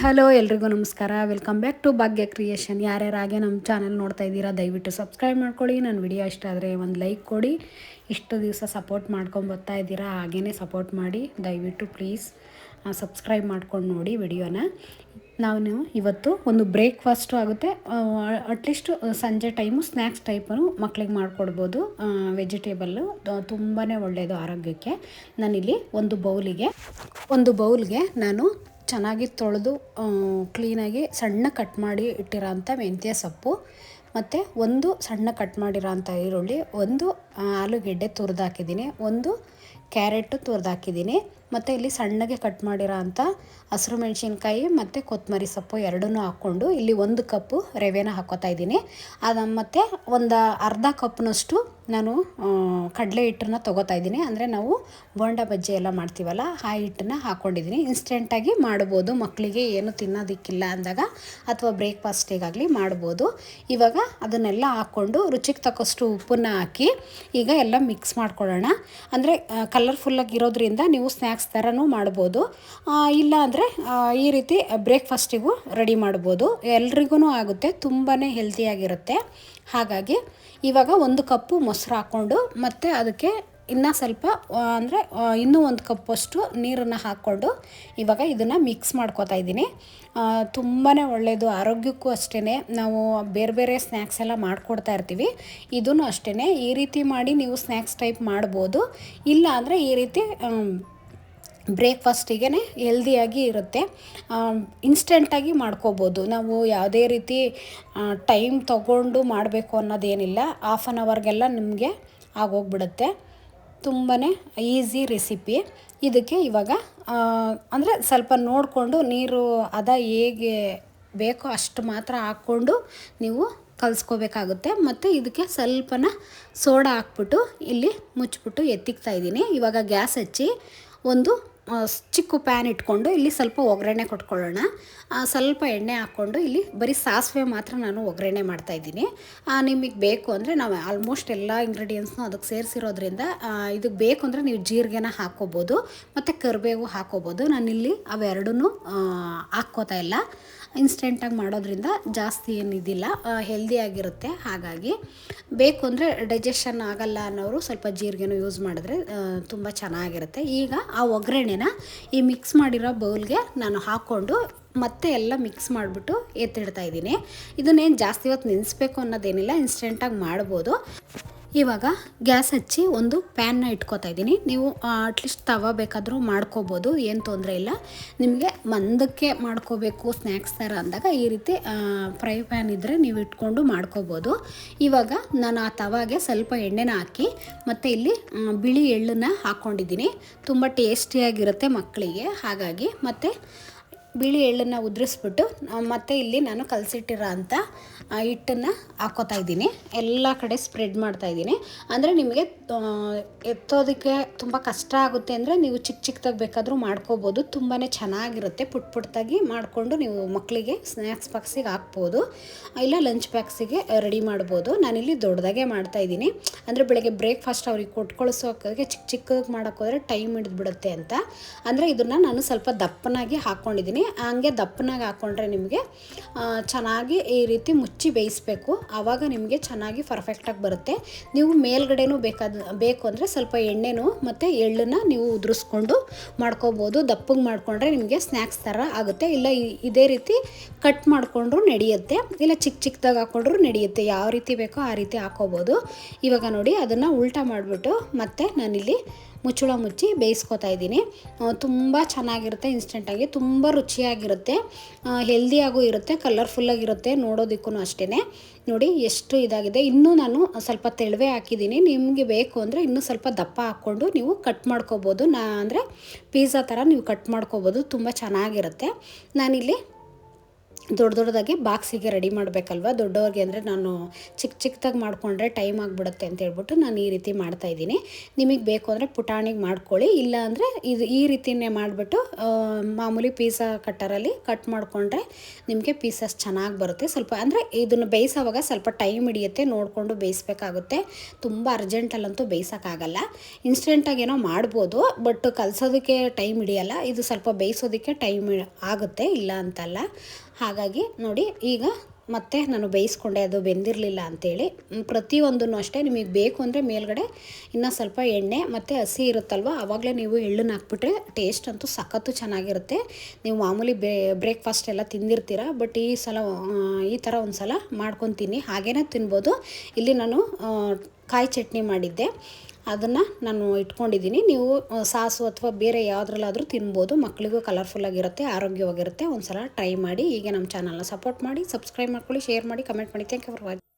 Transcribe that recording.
Hello ಎಲ್ರಿಗೂ ನಮಸ್ಕಾರ. Welcome back to Bhagya creation. ಯಾರ್ಯಾರಾಗೆ ನಮ್ಮ ಚಾನಲ್ ನೋಡ್ತಾ ಇದ್ದೀರಾ ದಯವಿಟ್ಟು ಸಬ್ಸ್ಕ್ರೈಬ್ ಮಾಡ್ಕೊಳ್ಳಿ. ನನ್ನ ವಿಡಿಯೋ ಇಷ್ಟ ಆದರೆ ಒಂದು ಲೈಕ್ ಕೊಡಿ. ಇಷ್ಟು ದಿವಸ ಸಪೋರ್ಟ್ ಮಾಡ್ಕೊಂಡು ಬರ್ತಾ ಇದ್ದೀರಾ, ಹಾಗೇ ಸಪೋರ್ಟ್ ಮಾಡಿ ದಯವಿಟ್ಟು ಪ್ಲೀಸ್ ಸಬ್ಸ್ಕ್ರೈಬ್ ಮಾಡ್ಕೊಂಡು ನೋಡಿ ವಿಡಿಯೋನ. ನಾನು ಇವತ್ತು ಒಂದು ಬ್ರೇಕ್ಫಾಸ್ಟು ಆಗುತ್ತೆ, ಅಟ್ಲೀಸ್ಟ್ ಸಂಜೆ ಟೈಮು ಸ್ನ್ಯಾಕ್ಸ್ ಟೈಪು ಮಕ್ಳಿಗೆ ಮಾಡಿಕೊಡ್ಬೋದು. ವೆಜಿಟೇಬಲ್ಲು ತುಂಬಾ ಒಳ್ಳೆಯದು ಆರೋಗ್ಯಕ್ಕೆ. ನಾನಿಲ್ಲಿ ಒಂದು ಬೌಲ್ಗೆ ನಾನು ಚೆನ್ನಾಗಿ ತೊಳೆದು ಕ್ಲೀನಾಗಿ ಸಣ್ಣ ಕಟ್ ಮಾಡಿ ಇಟ್ಟಿರೋಂಥ ಮೆಂತ್ಯ ಸೊಪ್ಪು, ಮತ್ತು ಒಂದು ಸಣ್ಣ ಕಟ್ ಮಾಡಿರೋಂಥ ಈರುಳ್ಳಿ, ಒಂದು ಆಲೂಗೆಡ್ಡೆ ತುರಿದಾಕಿದ್ದೀನಿ, ಒಂದು ಕ್ಯಾರೆಟು ತುರಿದಾಕಿದ್ದೀನಿ, ಮತ್ತು ಇಲ್ಲಿ ಸಣ್ಣಗೆ ಕಟ್ ಮಾಡಿರೋ ಅಂಥ ಹಸಿರು ಮೆಣಸಿನ್ಕಾಯಿ ಮತ್ತು ಕೊತ್ತಂಬರಿ ಸೊಪ್ಪು ಎರಡನ್ನೂ ಹಾಕ್ಕೊಂಡು ಇಲ್ಲಿ 1 ಕಪ್ಪು ರವೆನ ಹಾಕ್ಕೋತಾ ಇದ್ದೀನಿ. ಮತ್ತು ಒಂದು ಅರ್ಧ ಕಪ್ನಷ್ಟು ನಾನು ಕಡಲೆ ಹಿಟ್ಟನ್ನು ತೊಗೋತಾ ಇದ್ದೀನಿ. ಅಂದರೆ ನಾವು ಬೋಂಡ ಬಜ್ಜಿ ಎಲ್ಲ ಮಾಡ್ತೀವಲ್ಲ ಆ ಹಿಟ್ಟನ್ನು ಹಾಕ್ಕೊಂಡಿದ್ದೀನಿ. ಇನ್ಸ್ಟೆಂಟಾಗಿ ಮಾಡ್ಬೋದು, ಮಕ್ಕಳಿಗೆ ಏನು ತಿನ್ನೋದಕ್ಕಿಲ್ಲ ಅಂದಾಗ ಅಥವಾ ಬ್ರೇಕ್ಫಾಸ್ಟಿಗಾಗಲಿ ಮಾಡ್ಬೋದು. ಇವಾಗ ಅದನ್ನೆಲ್ಲ ಹಾಕ್ಕೊಂಡು ರುಚಿಗೆ ತಕ್ಕಷ್ಟು ಉಪ್ಪನ್ನು ಹಾಕಿ ಈಗ ಎಲ್ಲ ಮಿಕ್ಸ್ ಮಾಡ್ಕೊಳ್ಳೋಣ. ಅಂದರೆ ಕಲರ್ಫುಲ್ಲಾಗಿರೋದ್ರಿಂದ ನೀವು ಸ್ನ್ಯಾಕ್ಸ್ ಥರನೂ ಮಾಡ್ಬೋದು, ಇಲ್ಲ ಅಂದರೆ ಈ ರೀತಿ ಬ್ರೇಕ್ಫಾಸ್ಟಿಗೂ ರೆಡಿ ಮಾಡ್ಬೋದು. ಎಲ್ರಿಗೂ ಆಗುತ್ತೆ, ತುಂಬಾ ಹೆಲ್ತಿಯಾಗಿರುತ್ತೆ. ಹಾಗಾಗಿ ಇವಾಗ 1 ಕಪ್ಪು ಮೊಸರು ಹಾಕ್ಕೊಂಡು ಮತ್ತು ಅದಕ್ಕೆ ಇನ್ನೂ ಸ್ವಲ್ಪ ಅಂದರೆ ಇನ್ನೂ 1 ಕಪ್ಪಷ್ಟು ನೀರನ್ನು ಹಾಕ್ಕೊಂಡು ಇವಾಗ ಇದನ್ನು ಮಿಕ್ಸ್ ಮಾಡ್ಕೊತಾ ಇದ್ದೀನಿ. ತುಂಬಾ ಒಳ್ಳೆಯದು ಆರೋಗ್ಯಕ್ಕೂ ಅಷ್ಟೇ. ನಾವು ಬೇರೆ ಬೇರೆ ಸ್ನ್ಯಾಕ್ಸ್ ಎಲ್ಲ ಮಾಡಿಕೊಡ್ತಾ ಇರ್ತೀವಿ, ಇದೂ ಅಷ್ಟೇ. ಈ ರೀತಿ ಮಾಡಿ ನೀವು ಸ್ನ್ಯಾಕ್ಸ್ ಟೈಪ್ ಮಾಡ್ಬೋದು, ಇಲ್ಲ ಅಂದರೆ ಈ ರೀತಿ ಬ್ರೇಕ್ಫಾಸ್ಟಿಗೆ ಹೆಲ್ದಿಯಾಗಿ ಇರುತ್ತೆ. ಇನ್ಸ್ಟೆಂಟಾಗಿ ಮಾಡ್ಕೋಬೋದು. ನಾವು ಯಾವುದೇ ರೀತಿ ಟೈಮ್ ತೊಗೊಂಡು ಮಾಡಬೇಕು ಅನ್ನೋದೇನಿಲ್ಲ, ಹಾಫ್ ಆನ್ ಅವರ್ಗೆಲ್ಲ ನಿಮಗೆ ಆಗೋಗ್ಬಿಡುತ್ತೆ. ತುಂಬಾ ಈಸಿ ರೆಸಿಪಿ. ಇದಕ್ಕೆ ಇವಾಗ ಅಂದರೆ ಸ್ವಲ್ಪ ನೋಡಿಕೊಂಡು ನೀರು ಹೇಗೆ ಬೇಕೋ ಅಷ್ಟು ಮಾತ್ರ ಹಾಕ್ಕೊಂಡು ನೀವು ಕಲಿಸ್ಕೋಬೇಕಾಗುತ್ತೆ. ಮತ್ತು ಇದಕ್ಕೆ ಸ್ವಲ್ಪನ ಸೋಡಾ ಹಾಕ್ಬಿಟ್ಟು ಇಲ್ಲಿ ಮುಚ್ಚಿಬಿಟ್ಟು ಎತ್ತಿಕ್ತಾ ಇದ್ದೀನಿ. ಇವಾಗ ಗ್ಯಾಸ್ ಹಚ್ಚಿ ಒಂದು ಚಿಕ್ಕ ಪ್ಯಾನ್ ಇಟ್ಕೊಂಡು ಇಲ್ಲಿ ಸ್ವಲ್ಪ ಒಗ್ಗರಣೆ ಕೊಟ್ಕೊಳ್ಳೋಣ. ಸ್ವಲ್ಪ ಎಣ್ಣೆ ಹಾಕ್ಕೊಂಡು ಇಲ್ಲಿ ಬರೀ ಸಾಸಿವೆ ಮಾತ್ರ ನಾನು ಒಗ್ಗರಣೆ ಮಾಡ್ತಾಯಿದ್ದೀನಿ. ನಿಮಗೆ ಬೇಕು ಅಂದರೆ ನಾವು ಆಲ್ಮೋಸ್ಟ್ ಎಲ್ಲ ಇಂಗ್ರೀಡಿಯೆಂಟ್ಸ್ನೂ ಅದಕ್ಕೆ ಸೇರಿಸಿರೋದ್ರಿಂದ ಇದಕ್ಕೆ ಬೇಕು ಅಂದರೆ ನೀವು ಜೀರಿಗೆನ ಹಾಕ್ಕೋಬೋದು ಮತ್ತು ಕರಿಬೇವು ಹಾಕ್ಕೋಬೋದು. ನಾನಿಲ್ಲಿ ಅವೆರಡನ್ನೂ ಹಾಕ್ಕೋತಾ ಇಲ್ಲ. ಇನ್ಸ್ಟೆಂಟಾಗಿ ಮಾಡೋದ್ರಿಂದ ಜಾಸ್ತಿ ಏನಿದಿಲ್ಲ, ಹೆಲ್ದಿಯಾಗಿರುತ್ತೆ. ಹಾಗಾಗಿ ಬೇಕು ಅಂದರೆ ಡೈಜೆಷನ್ ಆಗಲ್ಲ ಅನ್ನೋರು ಸ್ವಲ್ಪ ಜೀರಿಗೆನೂ ಯೂಸ್ ಮಾಡಿದ್ರೆ ತುಂಬ ಚೆನ್ನಾಗಿರುತ್ತೆ. ಈಗ ಆ ಒಗ್ಗರಣೆನ ಈ ಮಿಕ್ಸ್ ಮಾಡಿರೋ ಬೌಲ್ಗೆ ನಾನು ಹಾಕ್ಕೊಂಡು ಮತ್ತೆ ಎಲ್ಲ ಮಿಕ್ಸ್ ಮಾಡಿಬಿಟ್ಟು ಎತ್ತಿಡ್ತಾ ಇದ್ದೀನಿ. ಇದನ್ನೇನು ಜಾಸ್ತಿ ಹೊತ್ತು ನೆನೆಸ್ಬೇಕು ಅನ್ನೋದೇನಿಲ್ಲ, ಇನ್ಸ್ಟೆಂಟಾಗಿ ಮಾಡ್ಬೋದು. ಇವಾಗ ಗ್ಯಾಸ್ ಹಚ್ಚಿ ಒಂದು ಪ್ಯಾನ್ನ ಇಟ್ಕೋತಾ ಇದ್ದೀನಿ. ನೀವು ಅಟ್ಲೀಸ್ಟ್ ತವ ಬೇಕಾದರೂ ಮಾಡ್ಕೋಬೋದು, ಏನು ತೊಂದರೆ ಇಲ್ಲ. ನಿಮಗೆ ಮಂದಕ್ಕೆ ಮಾಡ್ಕೋಬೇಕು ಸ್ನ್ಯಾಕ್ಸ್ ಥರ ಅಂದಾಗ ಈ ರೀತಿ ಫ್ರೈ ಪ್ಯಾನ್ ಇದ್ದರೆ ನೀವು ಇಟ್ಕೊಂಡು ಮಾಡ್ಕೋಬೋದು. ಇವಾಗ ನಾನು ಆ ತವಾಗೆ ಸ್ವಲ್ಪ ಎಣ್ಣೆನ ಹಾಕಿ ಮತ್ತು ಇಲ್ಲಿ ಬಿಳಿ ಎಳ್ಳನ್ನು ಹಾಕ್ಕೊಂಡಿದ್ದೀನಿ. ತುಂಬ ಟೇಸ್ಟಿಯಾಗಿರುತ್ತೆ ಮಕ್ಕಳಿಗೆ. ಹಾಗಾಗಿ ಮತ್ತು ಬಿಳಿ ಎಳ್ಳನ್ನು ಉದುರಿಸ್ಬಿಟ್ಟು ಮತ್ತು ಇಲ್ಲಿ ನಾನು ಕಲಸಿಟ್ಟಿರೋ ಅಂಥ ಹಿಟ್ಟನ್ನು ಹಾಕ್ಕೋತಾ ಇದ್ದೀನಿ. ಎಲ್ಲ ಕಡೆ ಸ್ಪ್ರೆಡ್ ಮಾಡ್ತಾಯಿದ್ದೀನಿ. ಅಂದರೆ ನಿಮಗೆ ಎತ್ತೋದಕ್ಕೆ ತುಂಬ ಕಷ್ಟ ಆಗುತ್ತೆ ಅಂದರೆ ನೀವು ಚಿಕ್ಕದಾಗಿ ಬೇಕಾದರೂ ಮಾಡ್ಕೋಬೋದು. ತುಂಬಾ ಚೆನ್ನಾಗಿರುತ್ತೆ. ಪುಟ್ಟದಾಗಿ ಮಾಡಿಕೊಂಡು ನೀವು ಮಕ್ಕಳಿಗೆ ಸ್ನ್ಯಾಕ್ಸ್ ಬಾಕ್ಸಿಗೆ ಹಾಕ್ಬೋದು, ಇಲ್ಲ ಲಂಚ್ ಬಾಕ್ಸಿಗೆ ರೆಡಿ ಮಾಡ್ಬೋದು. ನಾನಿಲ್ಲಿ ದೊಡ್ಡದಾಗೆ ಮಾಡ್ತಾಯಿದ್ದೀನಿ. ಅಂದರೆ ಬೆಳಗ್ಗೆ ಬ್ರೇಕ್ಫಾಸ್ಟ್ ಅವ್ರಿಗೆ ಕೊಟ್ಕೊಳಿಸೋಕ್ಕೆ ಚಿಕ್ಕದಾಗಿ ಮಾಡೋಕ್ಕೋದ್ರೆ ಟೈಮ್ ಹಿಡಿದ್ಬಿಡುತ್ತೆ ಅಂತ. ಅಂದರೆ ಇದನ್ನು ನಾನು ಸ್ವಲ್ಪ ದಪ್ಪನಾಗಿ ಹಾಕ್ಕೊಂಡಿದ್ದೀನಿ. ಹಂಗೆ ದಪ್ಪನಾಗಿ ಹಾಕ್ಕೊಂಡ್ರೆ ನಿಮಗೆ ಚೆನ್ನಾಗಿ ಈ ರೀತಿ ಮುಚ್ಚಿ ಬೇಯಿಸಬೇಕು, ಆವಾಗ ನಿಮಗೆ ಚೆನ್ನಾಗಿ ಪರ್ಫೆಕ್ಟಾಗಿ ಬರುತ್ತೆ. ನೀವು ಮೇಲ್ಗಡೆನೂ ಬೇಕು ಅಂದರೆ ಸ್ವಲ್ಪ ಎಣ್ಣೆನೂ ಮತ್ತು ಎಳ್ಳನ್ನು ನೀವು ಉದುರಿಸ್ಕೊಂಡು ಮಾಡ್ಕೋಬೋದು. ದಪ್ಪಗೆ ಮಾಡಿಕೊಂಡ್ರೆ ನಿಮಗೆ ಸ್ನ್ಯಾಕ್ಸ್ ಥರ ಆಗುತ್ತೆ. ಇಲ್ಲ ಇದೇ ರೀತಿ ಕಟ್ ಮಾಡಿಕೊಂಡ್ರೂ ನಡೆಯುತ್ತೆ, ಇಲ್ಲ ಚಿಕ್ಕದಾಗಿ ಹಾಕ್ಕೊಂಡ್ರೂ ನಡೆಯುತ್ತೆ. ಯಾವ ರೀತಿ ಬೇಕೋ ಆ ರೀತಿ ಹಾಕ್ಕೋಬೋದು. ಇವಾಗ ನೋಡಿ ಅದನ್ನು ಉಲ್ಟಾ ಮಾಡಿಬಿಟ್ಟು ಮತ್ತೆ ನಾನಿಲ್ಲಿ ಮುಚ್ಚಳ ಮುಚ್ಚಿ ಬೇಯಿಸ್ಕೊತಾ ಇದ್ದೀನಿ. ತುಂಬ ಚೆನ್ನಾಗಿರುತ್ತೆ, ಇನ್ಸ್ಟೆಂಟಾಗಿ ತುಂಬ ರುಚಿಯಾಗಿರುತ್ತೆ, ಹೆಲ್ದಿಯಾಗೂ ಇರುತ್ತೆ, ಕಲರ್ಫುಲ್ಲಾಗಿರುತ್ತೆ ನೋಡೋದಕ್ಕೂ ಅಷ್ಟೇ. ನೋಡಿ ಎಷ್ಟು ಇದಾಗಿದೆ. ಇನ್ನೂ ನಾನು ಸ್ವಲ್ಪ ತೆಳುವೆ ಹಾಕಿದ್ದೀನಿ. ನಿಮಗೆ ಬೇಕು ಅಂದರೆ ಇನ್ನೂ ಸ್ವಲ್ಪ ದಪ್ಪ ಹಾಕ್ಕೊಂಡು ನೀವು ಕಟ್ ಮಾಡ್ಕೋಬೋದು. ಅಂದರೆ ಪಿಜ್ಜಾ ಥರ ನೀವು ಕಟ್ ಮಾಡ್ಕೋಬೋದು, ತುಂಬ ಚೆನ್ನಾಗಿರುತ್ತೆ. ನಾನಿಲ್ಲಿ ದೊಡ್ಡ ದೊಡ್ಡದಾಗಿ ಬಾಕ್ಸಿಗೆ ರೆಡಿ ಮಾಡಬೇಕಲ್ವ, ದೊಡ್ಡವ್ರಿಗೆ ಅಂದರೆ ನಾನು ಚಿಕ್ಕದಾಗಿ ಮಾಡಿಕೊಂಡ್ರೆ ಟೈಮ್ ಆಗಿಬಿಡುತ್ತೆ ಅಂತ ಹೇಳ್ಬಿಟ್ಟು ನಾನು ಈ ರೀತಿ ಮಾಡ್ತಾಯಿದ್ದೀನಿ. ನಿಮಗೆ ಬೇಕು ಅಂದರೆ ಪುಟಾಣಿಗೆ ಮಾಡ್ಕೊಳ್ಳಿ, ಇಲ್ಲ ಅಂದರೆ ಈ ರೀತಿಯೇ ಮಾಡಿಬಿಟ್ಟು ಮಾಮೂಲಿ ಪೀಸಾ ಕಟ್ಟರಲ್ಲಿ ಕಟ್ ಮಾಡಿಕೊಂಡ್ರೆ ನಿಮಗೆ ಪೀಸಸ್ ಚೆನ್ನಾಗಿ ಬರುತ್ತೆ. ಸ್ವಲ್ಪ ಅಂದರೆ ಇದನ್ನು ಬೇಯಿಸೋವಾಗ ಸ್ವಲ್ಪ ಟೈಮ್ ಹಿಡಿಯುತ್ತೆ, ನೋಡಿಕೊಂಡು ಬೇಯಿಸ್ಬೇಕಾಗುತ್ತೆ. ತುಂಬ ಅರ್ಜೆಂಟಲ್ಲಂತೂ ಬೇಯಿಸೋಕ್ಕಾಗಲ್ಲ. ಇನ್ಸ್ಟೆಂಟಾಗಿ ಏನೋ ಮಾಡ್ಬೋದು, ಬಟ್ ಕಲಸೋದಕ್ಕೆ ಟೈಮ್ ಹಿಡಿಯಲ್ಲ. ಇದು ಸ್ವಲ್ಪ ಬೇಯಿಸೋದಕ್ಕೆ ಟೈಮ್ ಆಗುತ್ತೆ, ಇಲ್ಲ ಅಂತಲ್ಲ. ಹಾಗಾಗಿ ನೋಡಿ, ಈಗ ಮತ್ತೆ ನಾನು ಬೇಯಿಸ್ಕೊಂಡೆ, ಅದು ಬೆಂದಿರಲಿಲ್ಲ ಅಂಥೇಳಿ. ಪ್ರತಿಯೊಂದನ್ನು ಅಷ್ಟೇ ನಿಮಗೆ ಬೇಕು ಅಂದರೆ ಮೇಲ್ಗಡೆ ಇನ್ನೂ ಸ್ವಲ್ಪ ಎಣ್ಣೆ ಮತ್ತು ಹಸಿ ಇರುತ್ತಲ್ವ, ಆವಾಗಲೇ ನೀವು ಎಳ್ಳನ್ನು ಹಾಕ್ಬಿಟ್ರೆ ಟೇಸ್ಟ್ ಅಂತೂ ಸಖತ್ತು ಚೆನ್ನಾಗಿರುತ್ತೆ. ನೀವು ಮಾಮೂಲಿ ಬ್ರೇಕ್ಫಾಸ್ಟ್ ಎಲ್ಲ ತಿಂದಿರ್ತೀರ, ಬಟ್ ಈ ಥರ ಒಂದು ಸಲ ಮಾಡ್ಕೊತೀನಿ, ಹಾಗೇ ತಿನ್ಬೋದು. ಇಲ್ಲಿ ನಾನು ಕಾಯಿ ಚಟ್ನಿ ಮಾಡಿದ್ದೆ, ಅದನ್ನು ನಾನು ಇಟ್ಕೊಂಡಿದ್ದೀನಿ. ನೀವು ಸಾಸು ಅಥವಾ ಬೇರೆ ಯಾವುದ್ರಲ್ಲಾದರೂ ತಿನ್ಬೋದು. ಮಕ್ಕಳಿಗೂ ಕಲರ್ಫುಲ್ಲಾಗಿರುತ್ತೆ, ಆರೋಗ್ಯವಾಗಿರುತ್ತೆ. ಒಂದು ಸಲ ಟ್ರೈ ಮಾಡಿ. ಹೀಗೆ ನಮ್ಮ ಚಾನಲ್ನ ಸಪೋರ್ಟ್ ಮಾಡಿ, ಸಬ್ಸ್ಕ್ರೈಬ್ ಮಾಡ್ಕೊಳ್ಳಿ, ಶೇರ್ ಮಾಡಿ, ಕಮೆಂಟ್ ಮಾಡಿ. Thank you for watching.